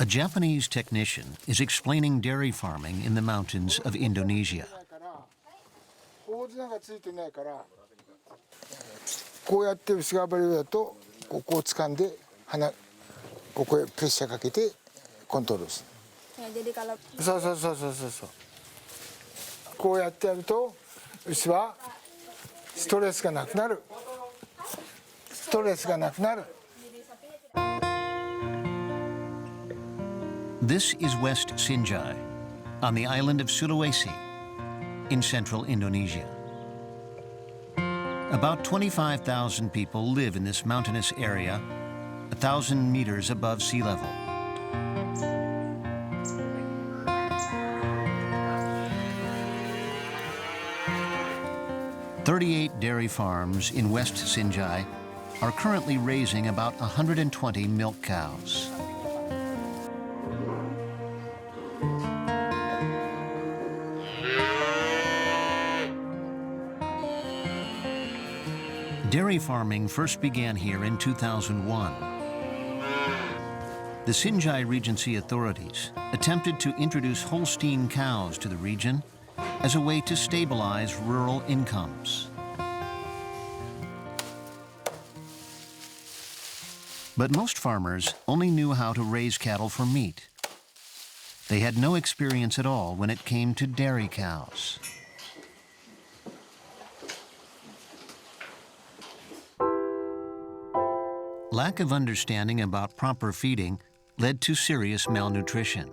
A Japanese technician is explaining dairy farming in the mountains of Indonesia. こうやって牛が暴れるだとここを掴んでここへプレッシャーかけてコントロールする。jadi kalau そう。こうやってやると牛はストレスがなくなる。ストレスがなくなる。 This is West Sinjai, on the island of Sulawesi, in central Indonesia. About 25,000 people live in this mountainous area, 1,000 meters above sea level. "38 dairy farms in West Sinjai are currently raising about 120 milk cows. Dairy farming first began here in 2001. The Sinjai Regency authorities attempted to introduce Holstein cows to the region as a way to stabilize rural incomes. But most farmers only knew how to raise cattle for meat. They had no experience at all when it came to dairy cows. Lack of understanding about proper feeding led to serious malnutrition.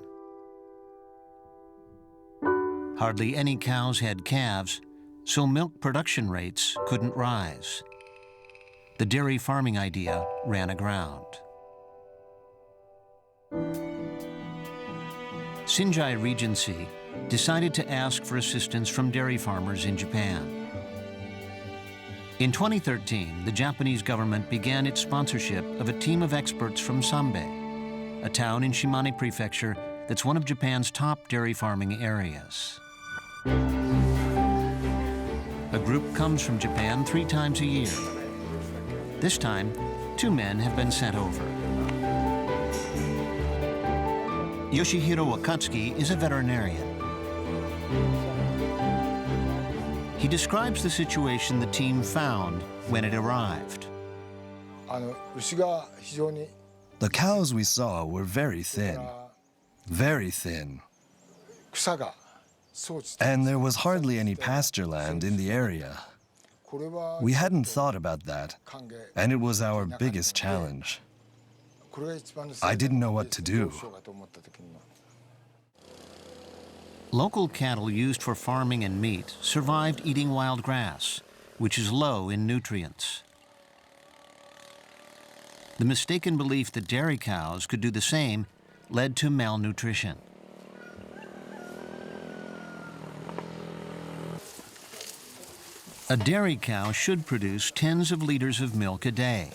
Hardly any cows had calves, so milk production rates couldn't rise. The dairy farming idea ran aground. Sinjai Regency decided to ask for assistance from dairy farmers in Japan. In 2013, the Japanese government began its sponsorship of a team of experts from Sanbe, a town in Shimane Prefecture that's one of Japan's top dairy farming areas. A group comes from Japan 3 times a year. This time, 2 men have been sent over. Yoshihiro Wakatsuki is a veterinarian. He describes the situation the team found when it arrived. The cows we saw were very thin. And there was hardly any pasture land in the area. We hadn't thought about that, and it was our biggest challenge. I didn't know what to do. Local cattle used for farming and meat survived eating wild grass, which is low in nutrients. The mistaken belief that dairy cows could do the same led to malnutrition. A dairy cow should produce tens of liters of milk a day,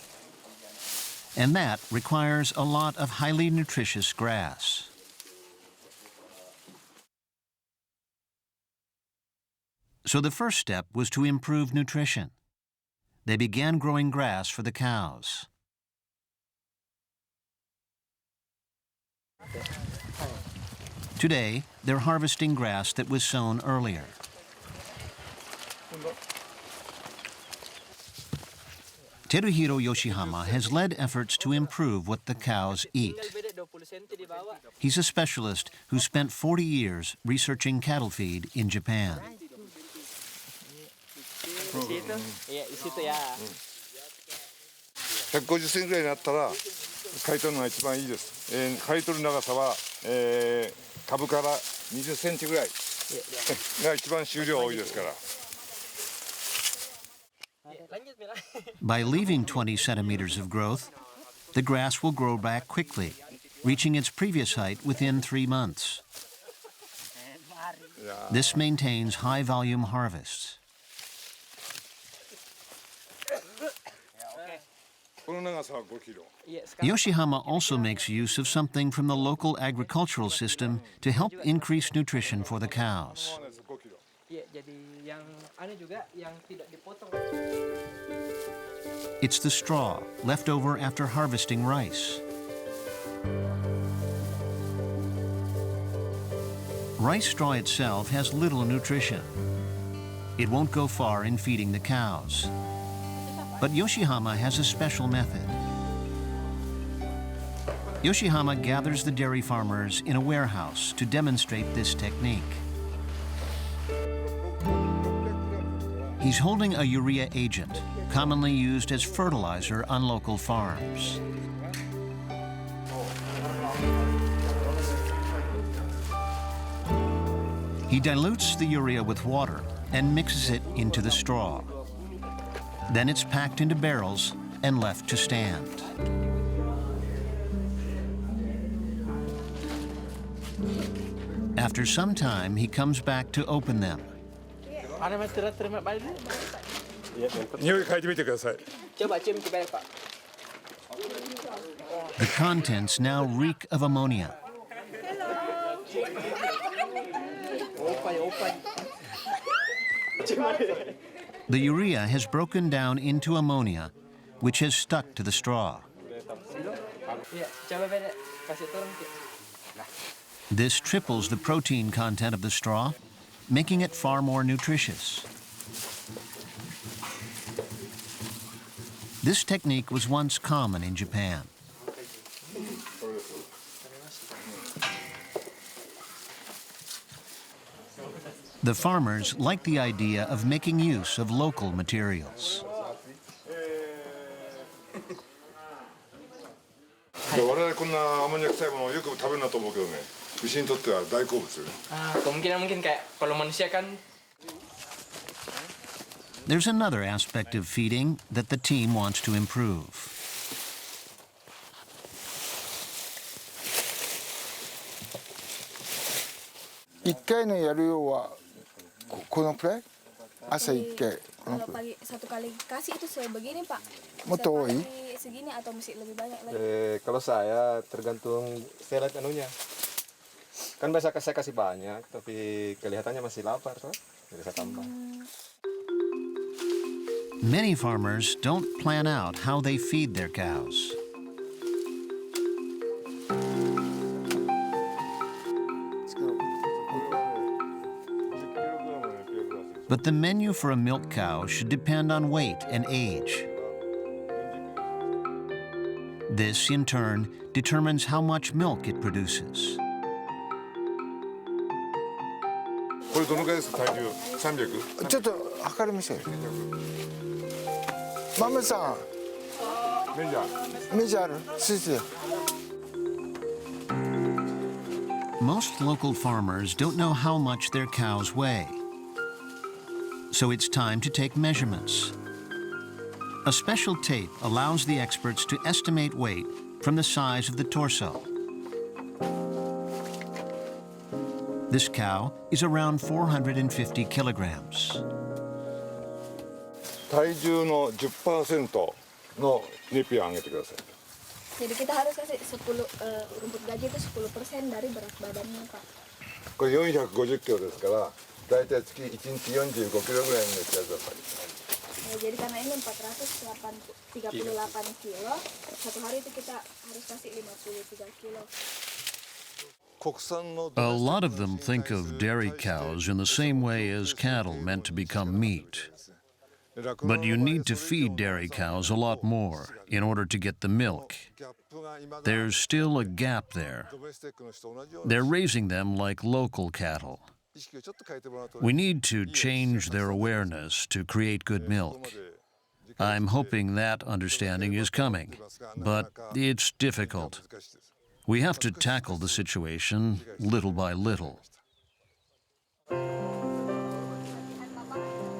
and that requires a lot of highly nutritious grass. So the first step was to improve nutrition. They began growing grass for the cows. Today, they're harvesting grass that was sown earlier. Teruhiro Yoshihama has led efforts to improve what the cows eat. He's a specialist who spent 40 years researching cattle feed in Japan. 150センチぐらいになったら刈り取るのが一番いいです。刈り取る長さは、株から20センチぐらいが一番収量多いですから。 By leaving 20 centimeters of growth, the grass will grow back quickly, reaching its previous height within 3 months. This maintains high-volume harvests. Yoshihama also makes use of something from the local agricultural system to help increase nutrition for the cows. It's the straw left over after harvesting rice. Rice straw itself has little nutrition. It won't go far in feeding the cows. But Yoshihama has a special method. Yoshihama gathers the dairy farmers in a warehouse to demonstrate this technique. He's holding a urea agent, commonly used as fertilizer on local farms. He dilutes the urea with water and mixes it into the straw. Then it's packed into barrels and left to stand. After some time, he comes back to open them. The contents now reek of ammonia. The urea has broken down into ammonia, which has stuck to the straw. This triples the protein content of the straw, making it far more nutritious. This technique was once common in Japan. The farmers like the idea of making use of local materials. 我々こんなアンモニア臭いものをよく食べるなと思うけどね、牛にとっては大好物。Mungkin kayak kalau manusia kan. There's another aspect of feeding that the team wants to improve. 1回のやる量はこのくらい？朝1回。 Kalau pagi satu kali kasih itu sebegini Pak. Motor Setiap hari segini atau mesti lebih banyak lagi? Kalau saya tergantung saya lihat anunya. Kan biasa saya kasih banyak, tapi kelihatannya masih lapar, toh. Jadi saya tambah. Many farmers don't plan out how they feed their cows. But the menu for a milk cow should depend on weight and age. This, in turn, determines how much milk it produces. これどのくらいですか、体重300？ちょっと測りましょうよ。マムさん。メジャーある？スイスで。 Most local farmers don't know how much their cows weigh. So it's time to take measurements. A special tape allows the experts to estimate weight from the size of the torso. This cow is around 450 kilograms. 体重の 10% のネピアを上げてください。 Jadi kita harus kasih 10 rumput gaji itu 10% dari berat badannya Pak. これ450キロですから、だいたい月1日45キロぐらいのやつださい。 Jadi karena ini 438 kilo, satu hari itu kita harus kasih 53 kilo. A lot of them think of dairy cows in the same way as cattle meant to become meat. But you need to feed dairy cows a lot more in order to get the milk. There's still a gap there. They're raising them like local cattle. We need to change their awareness to create good milk. I'm hoping that understanding is coming, but it's difficult. We have to tackle the situation little by little.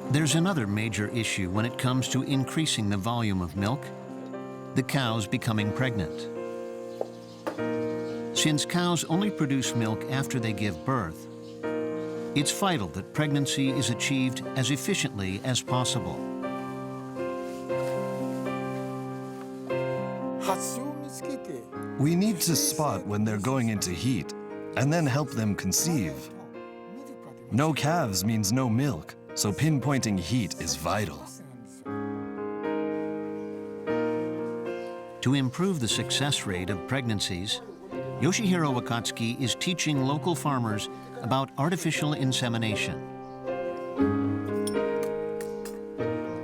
There's another major issue when it comes to increasing the volume of milk: the cows becoming pregnant. Since cows only produce milk after they give birth, it's vital that pregnancy is achieved as efficiently as possible. We need to spot when they're going into heat and then help them conceive. No calves means no milk, so pinpointing heat is vital. To improve the success rate of pregnancies, Yoshihiro Wakatsuki is teaching local farmers about artificial insemination.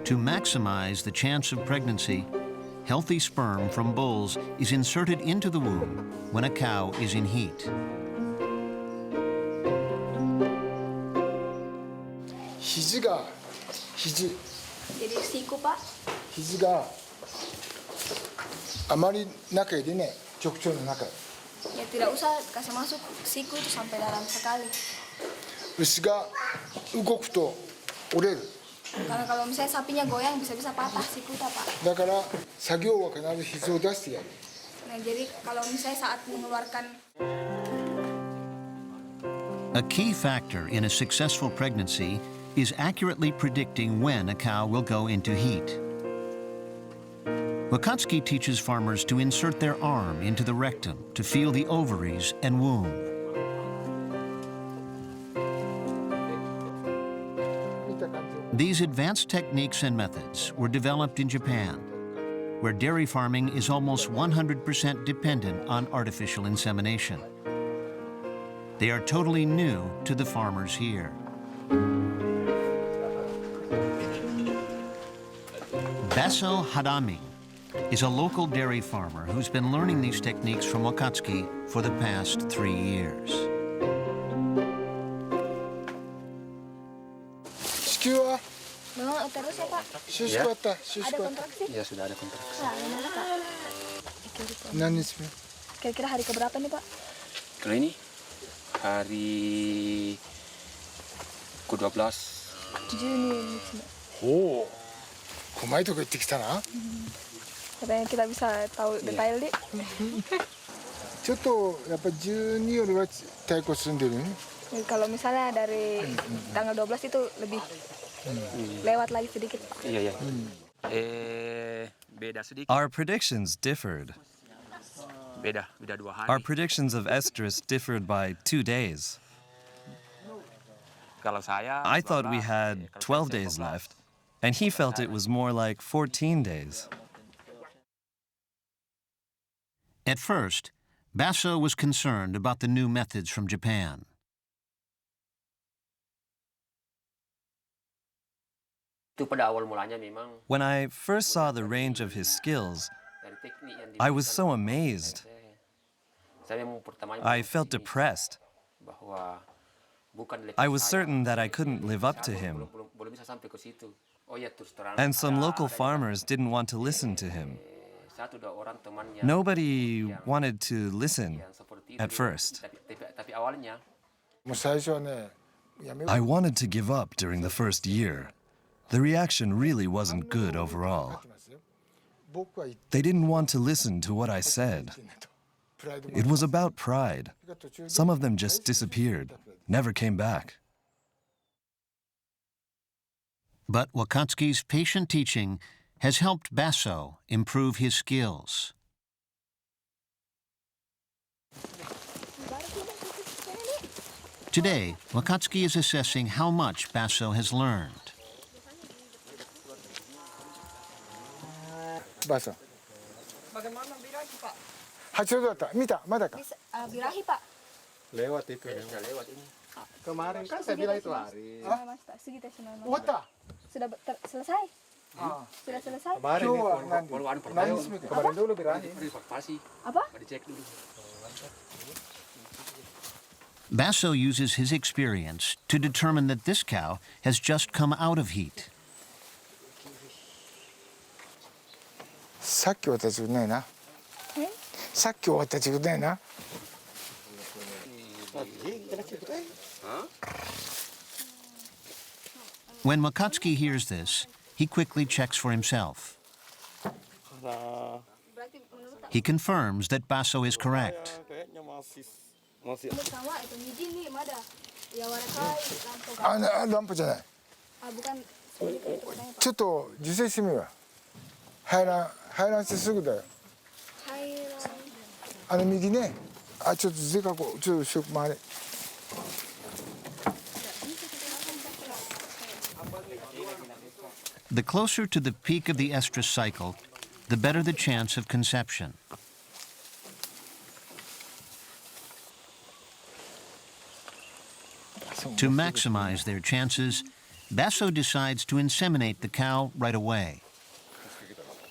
To maximize the chance of pregnancy, healthy sperm from bulls is inserted into the womb when a cow is in heat. Jadi siku Pak. 肘があまり中へでね、直腸の中へ。 Ya tidak usah kasih masuk siku itu sampai dalam sekali. 牛が動くと折れる。 Karena kalau misalnya sapinya goyang bisa-bisa patah sikunya Pak. だから作業は必ず肘を出してやる。 Nah jadi kalau misalnya saat mengeluarkan A key factor in a successful pregnancy is accurately predicting when a cow will go into heat. Wakatsuki teaches farmers to insert their arm into the rectum to feel the ovaries and womb. These advanced techniques and methods were developed in Japan, where dairy farming is almost 100% dependent on artificial insemination. They are totally new to the farmers here. Baso Hadami is a local dairy farmer who's been learning these techniques from Wakatsuki for the past 3 years. 子宮は memang terus ya Pak. 収縮あった。収 Ada 縮あった。 kontraksi? Iya sudah ada kontraksi. Nah, gimana Kak? 何日目？ Kira-kira hari keberapa nih Pak? Kalau ini hari ke-12. Juni. おお。うまいとこ行ってきたな。 Katanya kita bisa tahu detail nih. ちょっとやっぱり12よりは太鼓進んでるね。 Kalau misalnya dari tanggal 12 itu lebih lewat lagi sedikit Pak. Iya, iya. Beda sedikit. Our predictions differed. Beda 2 hari. Our predictions of estrus differed by 2 days. Kalau saya I thought we had 12 days left, and he felt it was more like 14 days. At first, Basso was concerned about the new methods from Japan. Itu pada awal mulanya memang When I first saw the range of his skills, dari teknik yang I was so amazed. saya memang pertamanya I felt depressed. bahwa bukan level I was saya. certain that I couldn't live up to him, Belum bisa sampai ke situ. Oh ya terus terang. and some local farmers didn't want to listen to him. 1-2 orang teman yang Nobody wanted to listen seperti at itu. first. Tapi awalnya もう最初はね、やめよう。 I wanted to give up during the first year. The reaction really wasn't good overall. 僕は言っ They didn't want to listen to what I said. てんだと。プライドも It was about pride. 途中で Some of them just disappeared, never came back. But Wakatsuki's patient teaching has helped Basso improve his skills. Today, Wakatsuki is assessing how much Basso has learned. ばあさん。8度だった。見た？まだか。 Bisa, birahi Pak. Lewat itu. lewat ini. Kemarin kan saya bilang itu hari. Mas, segitu sudah. 終わった。 Sudah selesai? ああ。 Sudah selesai? Kemarin 今日 itu. は何？ Poluan 何日目か。 Kemarin dulu birahi. Evakuasi. Apa? Dicek dulu. Basso uses his experience to determine that this cow has just come out of heat. さっき終わった時ないな。さっき終わった時ないな。 When Wakatsuki hears this, he quickly checks for himself. He confirms that Basso is correct. Sama itu biji nih, ada. Ya warna kai, lampu. ランプじゃない。 Bukan seperti itu katanya Pak. ちょっと受精してみようよ。排卵してすぐだよ。 Hai, 右ね。あ、ちょっと図で書こう。ちょっと後ろ回れ。 The closer to the peak of the estrus cycle, the better the chance of conception. To maximize their chances, Basso decides to inseminate the cow right away.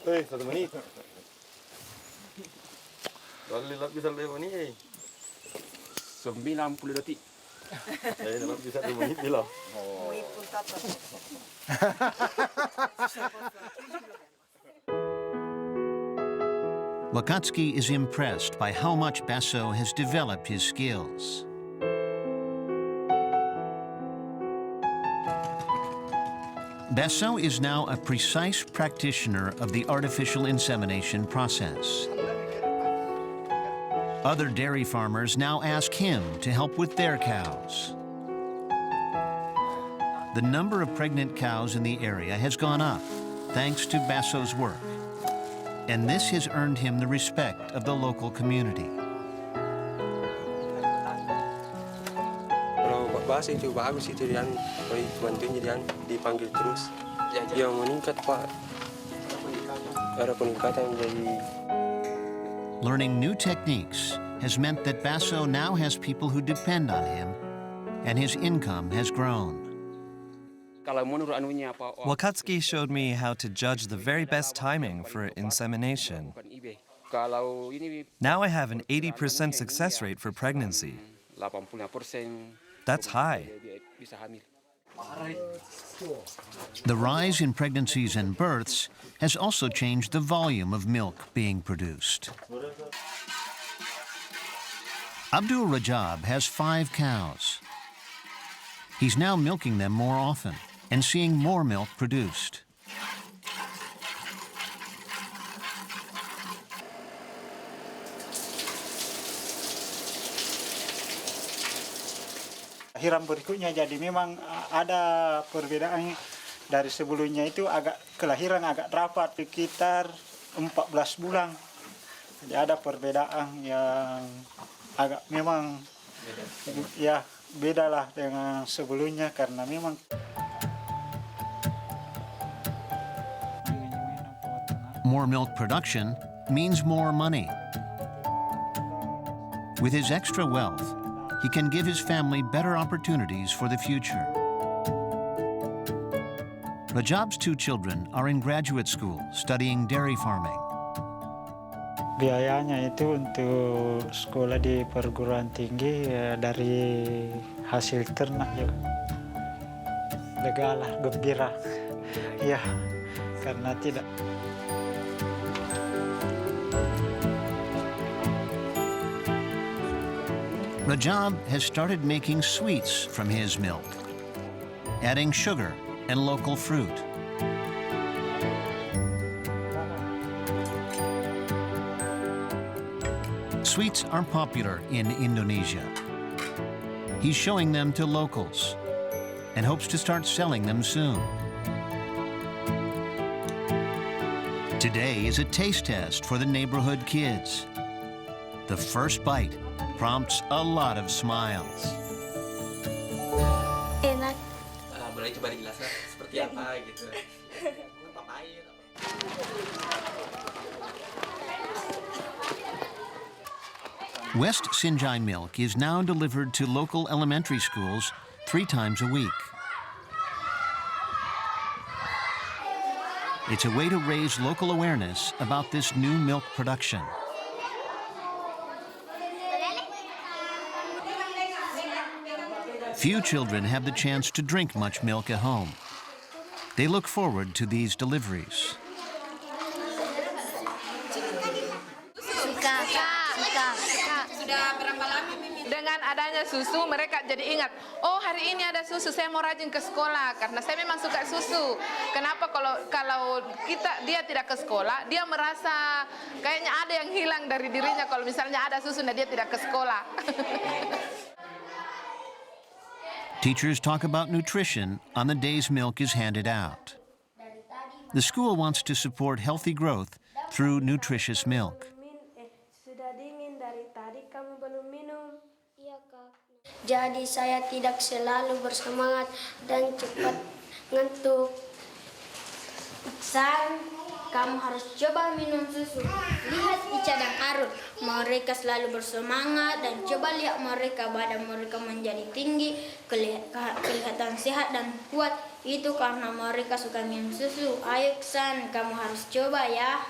1 menit. Bisa lewat ni. 90 detik. Bisa 2 menit bila. Wakatsuki is impressed by how much Basso has developed his skills. Basso is now a precise practitioner of the artificial insemination process. Other dairy farmers now ask him to help with their cows. The number of pregnant cows in the area has gone up, thanks to Basso's work. And this has earned him the respect of the local community. Kalau bahasa itu bagus itu Dian, kalau bantuin Dian dipanggil terus. Yang meningkat Pak, ada peningkatan jadi. Learning new techniques has meant that Basso now has people who depend on him, and his income has grown. Wakatsuki showed me how to judge the very best timing for insemination. Now I have an 80% success rate for pregnancy. That's high. The rise in pregnancies and births has also changed the volume of milk being produced. Abdul Rajab has 5 cows. He's now milking them more often and seeing more milk produced. Hiram berikutnya jadi memang ada perbedaan dari sebelumnya itu agak kelahiran agak rapat sekitar 14 bulan. Jadi ada perbedaan yang agak memang ya bedalah dengan sebelumnya karena memang More milk production means more money. With his extra wealth, he can give his family better opportunities for the future. Rajab's 2 children are in graduate school studying dairy farming. biayanya itu untuk sekolah di perguruan tinggi ya, dari hasil ternak ya. Lega lah, gembira. Ya, karena tidak. Rajab has started making sweets from his milk, adding sugar and local fruit. Sweets are popular in Indonesia. He's showing them to locals and hopes to start selling them soon. Today is a taste test for the neighborhood kids. The first bite prompts a lot of smiles. Enak. Boleh coba dijelaskan seperti apa gitu. West Sinjai milk is now delivered to local elementary schools 3 times a week. It's a way to raise local awareness about this new milk production. Few children have the chance to drink much milk at home. They look forward to these deliveries. Dengan adanya susu, mereka jadi ingat, oh hari ini ada susu, saya mau rajin ke sekolah karena saya memang suka susu. Kenapa kalau dia tidak ke sekolah, dia merasa kayaknya ada yang hilang dari dirinya kalau misalnya ada susu dan dia tidak ke sekolah. Teachers talk about nutrition on the days milk is handed out. The school wants to support healthy growth through nutritious milk. Jadi saya tidak selalu bersemangat dan cepat ngantuk. kamu harus coba minum susu. Lihat Ica dan Arun, mereka selalu bersemangat dan coba lihat mereka, badan mereka menjadi tinggi, kelihatan sehat dan kuat. Itu karena mereka suka minum susu. Ayo San, kamu harus coba ya.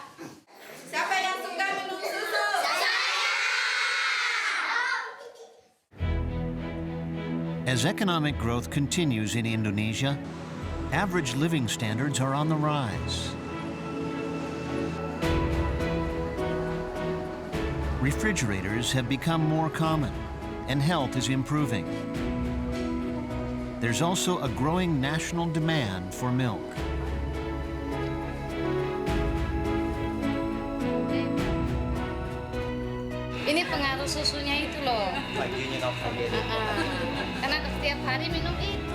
Siapa yang suka minum susu? As economic growth continues in Indonesia, average living standards are on the rise. Refrigerators have become more common, and health is improving. There's also a growing national demand for milk. Ini pengaruh susunya itu loh. Baginya kamu Karena setiap hari minum itu.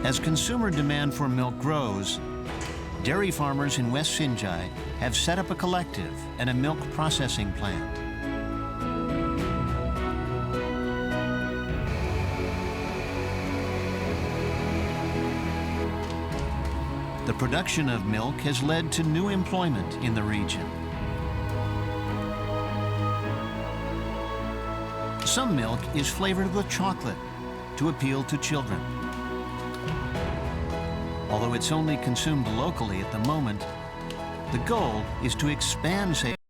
As consumer demand for milk grows, dairy farmers in West Sinjai have set up a collective and a milk processing plant. The production of milk has led to new employment in the region. Some milk is flavored with chocolate to appeal to children. Although it's only consumed locally at the moment, the goal is to expand sales.